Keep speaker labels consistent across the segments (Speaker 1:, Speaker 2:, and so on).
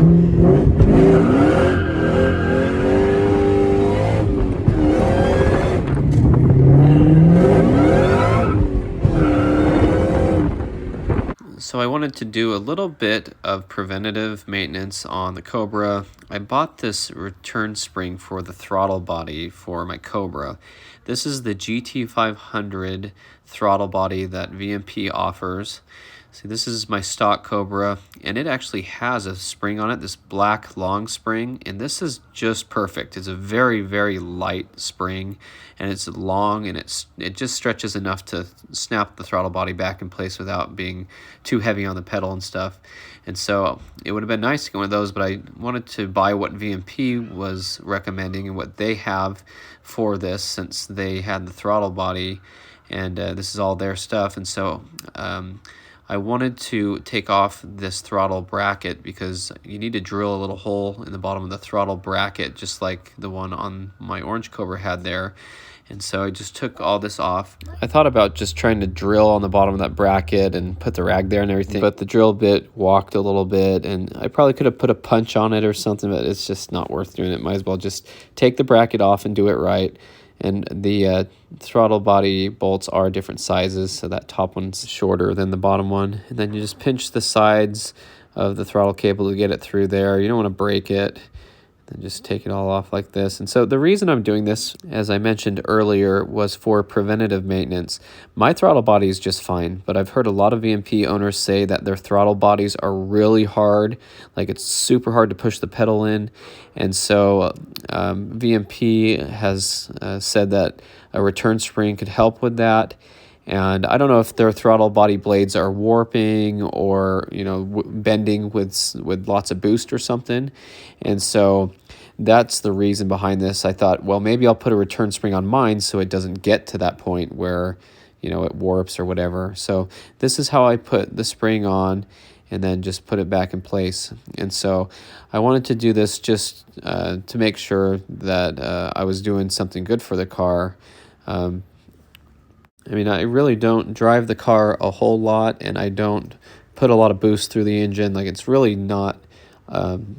Speaker 1: So I wanted to do a little bit of preventative maintenance on the Cobra. I bought this return spring for the throttle body for my Cobra. This is the GT500 throttle body that VMP offers. See, this is my stock Cobra, and it actually has a spring on it, this black long spring, and this is just perfect. It's a very, very light spring, and it's long, and it just stretches enough to snap the throttle body back in place without being too heavy on the pedal and stuff. And so it would have been nice to get one of those, but I wanted to buy what VMP was recommending and what they have for this, since they had the throttle body, and this is all their stuff. And so I wanted to take off this throttle bracket, because you need to drill a little hole in the bottom of the throttle bracket, just like the one on my orange Cobra had there. And so I just took all this off. I thought about just trying to drill on the bottom of that bracket and put the rag there and everything, but the drill bit walked a little bit, and I probably could have put a punch on it or something, but it's just not worth doing it. Might as well just take the bracket off and do it right. And the throttle body bolts are different sizes, so that top one's shorter than the bottom one. And then you just pinch the sides of the throttle cable to get it through there. You don't want to break it. Then just take it all off like this. And so the reason I'm doing this, as I mentioned earlier, was for preventative maintenance. My throttle body is just fine, but I've heard a lot of VMP owners say that their throttle bodies are really hard, like it's super hard to push the pedal in. And so VMP has said that a return spring could help with that. And I don't know if their throttle body blades are warping or, you know, bending with lots of boost or something. And so that's the reason behind this. I thought, well, maybe I'll put a return spring on mine so it doesn't get to that point where, you know, it warps or whatever. So this is how I put the spring on, and then just put it back in place. And so I wanted to do this just to make sure that I was doing something good for the car. I mean, I really don't drive the car a whole lot, and I don't put a lot of boost through the engine. Like, it's really not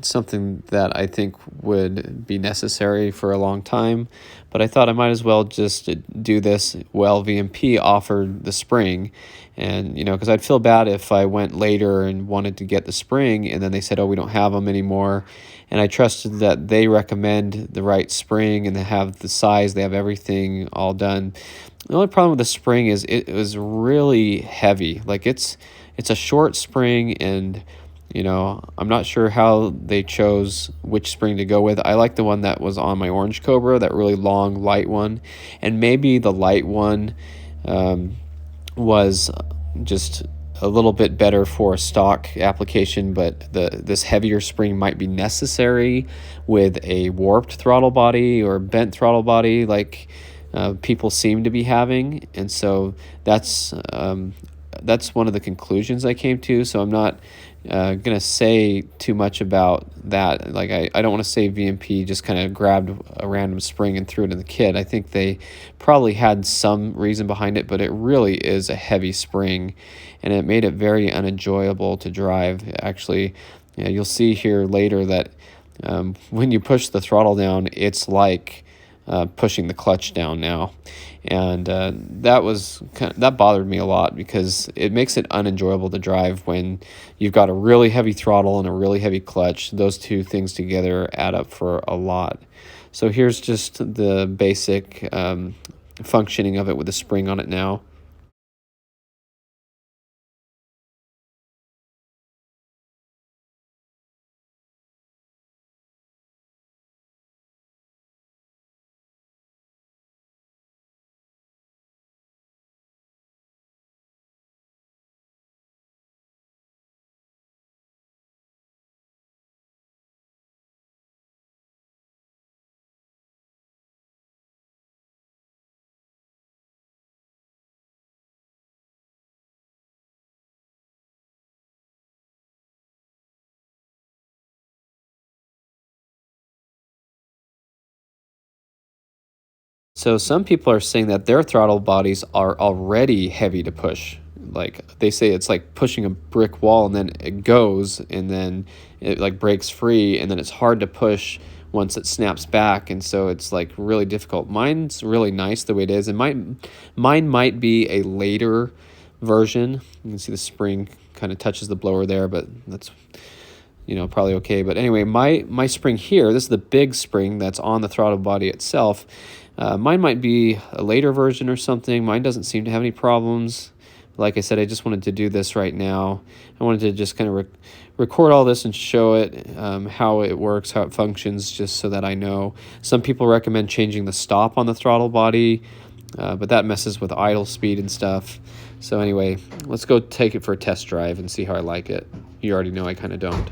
Speaker 1: something that I think would be necessary for a long time. But I thought I might as well just do this while VMP offered the spring. And, you know, because I'd feel bad if I went later and wanted to get the spring, and then they said, oh, we don't have them anymore. And I trusted that they recommend the right spring, and they have the size, they have everything all done. The only problem with the spring is it was really heavy. Like, it's a short spring, and, you know, I'm not sure how they chose which spring to go with. I like the one that was on my orange Cobra, that really long, light one. And maybe the light one was just a little bit better for a stock application, but this heavier spring might be necessary with a warped throttle body or bent throttle body, like people seem to be having. And so that's one of the conclusions I came to. So I'm not gonna say too much about that. Like, I don't want to say VMP just kind of grabbed a random spring and threw it in the kit. I think they probably had some reason behind it, but it really is a heavy spring, and it made it very unenjoyable to drive. Actually, you know, you'll see here later that when you push the throttle down, it's like pushing the clutch down now. And that bothered me a lot, because it makes it unenjoyable to drive when you've got a really heavy throttle and a really heavy clutch. Those two things together add up for a lot. So here's just the basic functioning of it with the spring on it now. So some people are saying that their throttle bodies are already heavy to push. like they say it's like pushing a brick wall, and then it goes and then it like breaks free, and then it's hard to push once it snaps back, and so it's like really difficult. Mine's really nice the way it is, and mine might be a later version. You can see the spring kind of touches the blower there, but that's, you know, probably okay. But anyway, my spring here, this is the big spring that's on the throttle body itself. Mine might be a later version or something. Mine doesn't seem to have any problems. Like I said, I just wanted to do this right now. I wanted to just kind of record all this and show it, how it works, how it functions, just so that I know. Some people recommend changing the stop on the throttle body, but that messes with idle speed and stuff. So anyway, let's go take it for a test drive and see how I like it. You already know I kind of don't.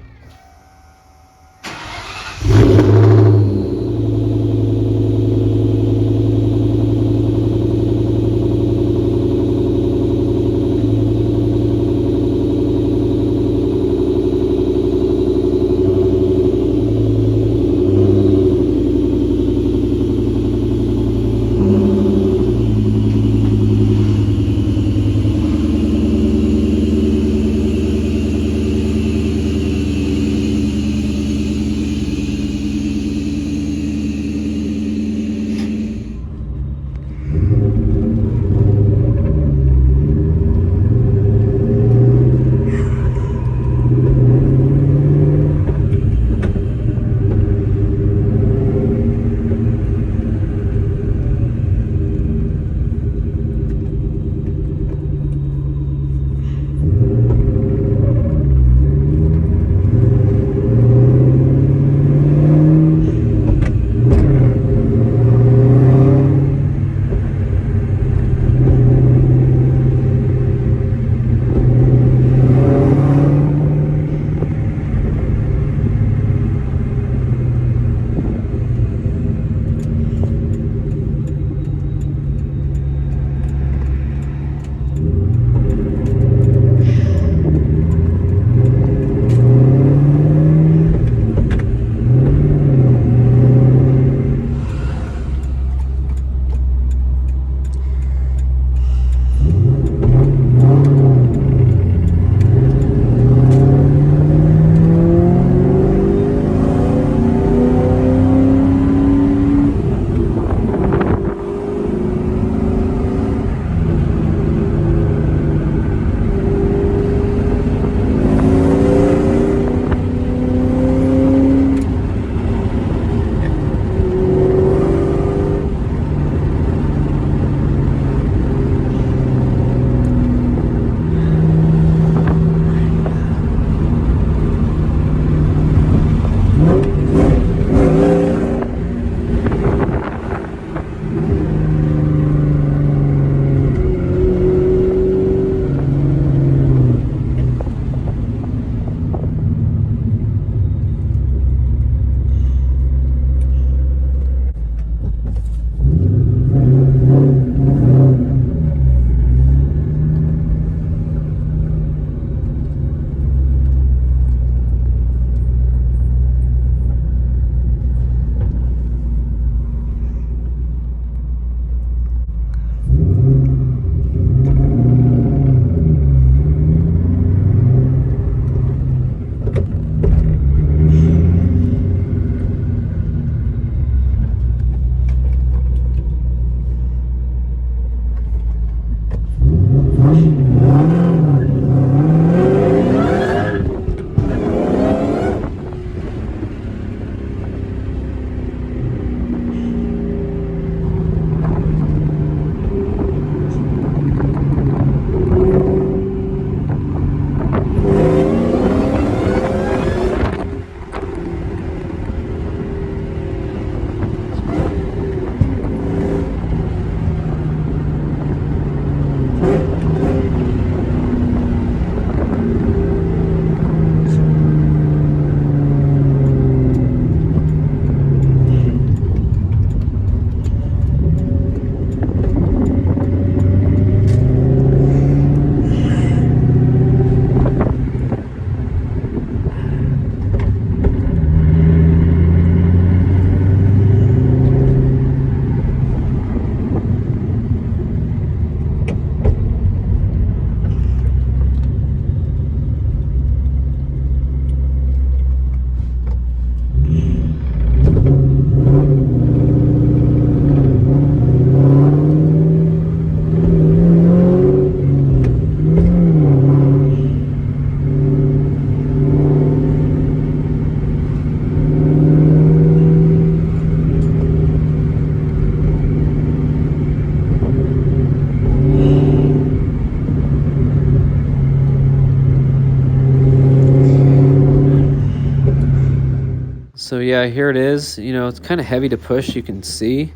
Speaker 1: So yeah, here it is. You know, it's kind of heavy to push, you can see.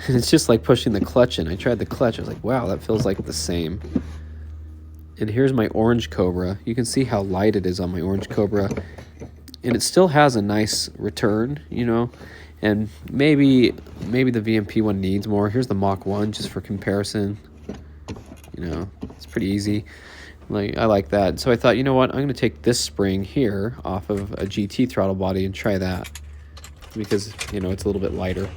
Speaker 1: It's just like pushing the clutch in. I tried the clutch. I was like, wow, that feels like the same. And here's my orange Cobra. You can see how light it is on my orange Cobra. And it still has a nice return, you know. And maybe the VMP one needs more. Here's the Mach 1 just for comparison. You know, it's pretty easy. Like, I like that. So I thought, you know what, I'm going to take this spring here off of a GT throttle body and try that. Because, you know, it's a little bit lighter.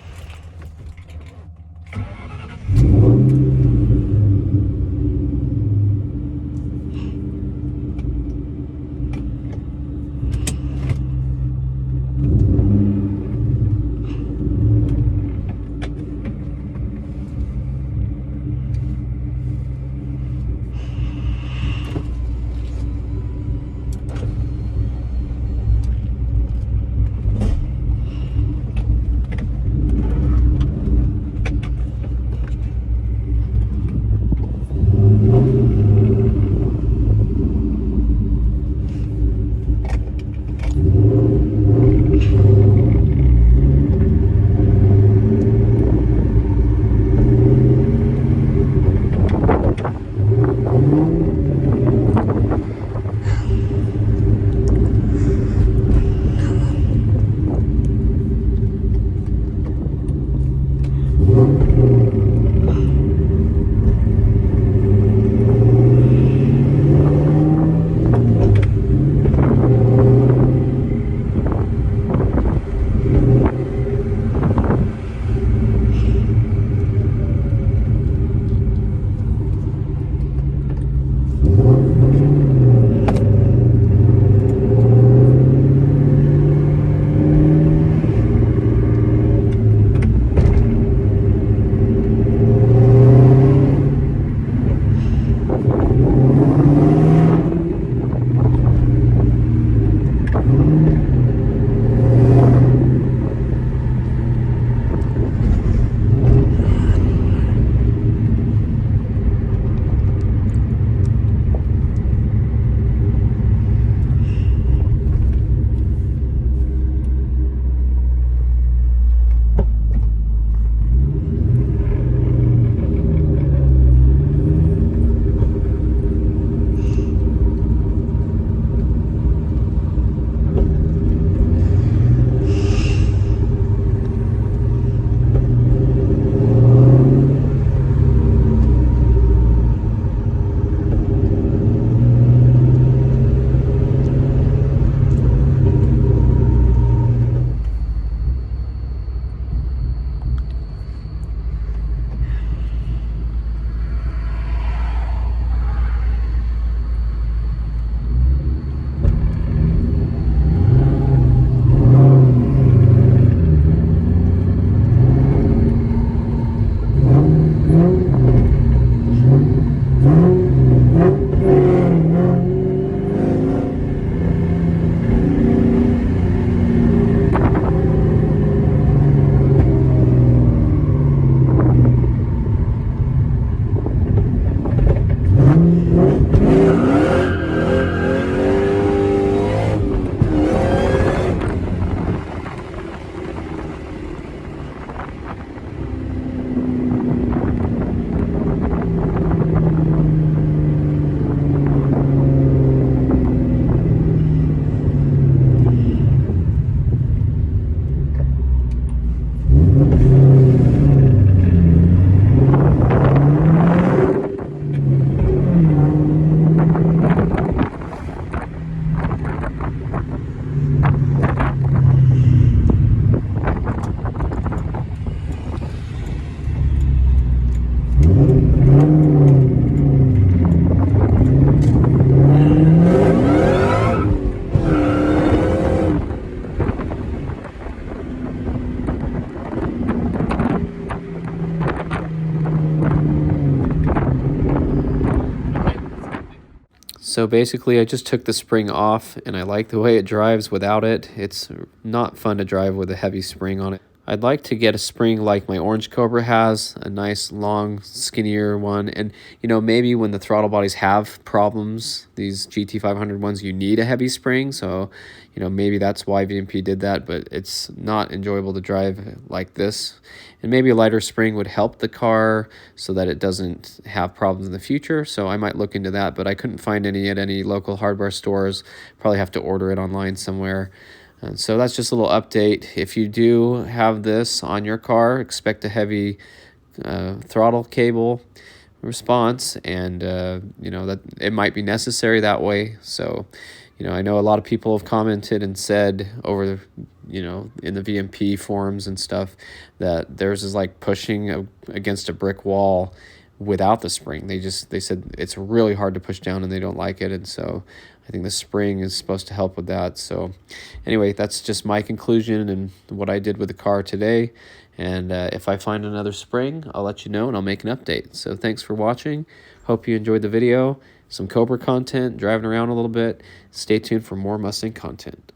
Speaker 1: So basically, I just took the spring off, and I like the way it drives without it. It's not fun to drive with a heavy spring on it. I'd like to get a spring like my orange Cobra has, a nice long skinnier one. And maybe when the throttle bodies have problems, these GT500 ones, you need a heavy spring, so maybe that's why VMP did that, but it's not enjoyable to drive like this. And maybe a lighter spring would help the car so that it doesn't have problems in the future, so I might look into that, but I couldn't find any at any local hardware stores. Probably have to order it online somewhere. And so that's just a little update. If you do have this on your car, expect a heavy throttle cable response, and that it might be necessary that way. So I know a lot of people have commented and said over in the VMP forums and stuff that theirs is like pushing against a brick wall without the spring. They said it's really hard to push down and they don't like it, and so I think the spring is supposed to help with that. So anyway, that's just my conclusion and what I did with the car today. And if I find another spring, I'll let you know and I'll make an update. So thanks for watching. Hope you enjoyed the video. Some Cobra content, driving around a little bit. Stay tuned for more Mustang content.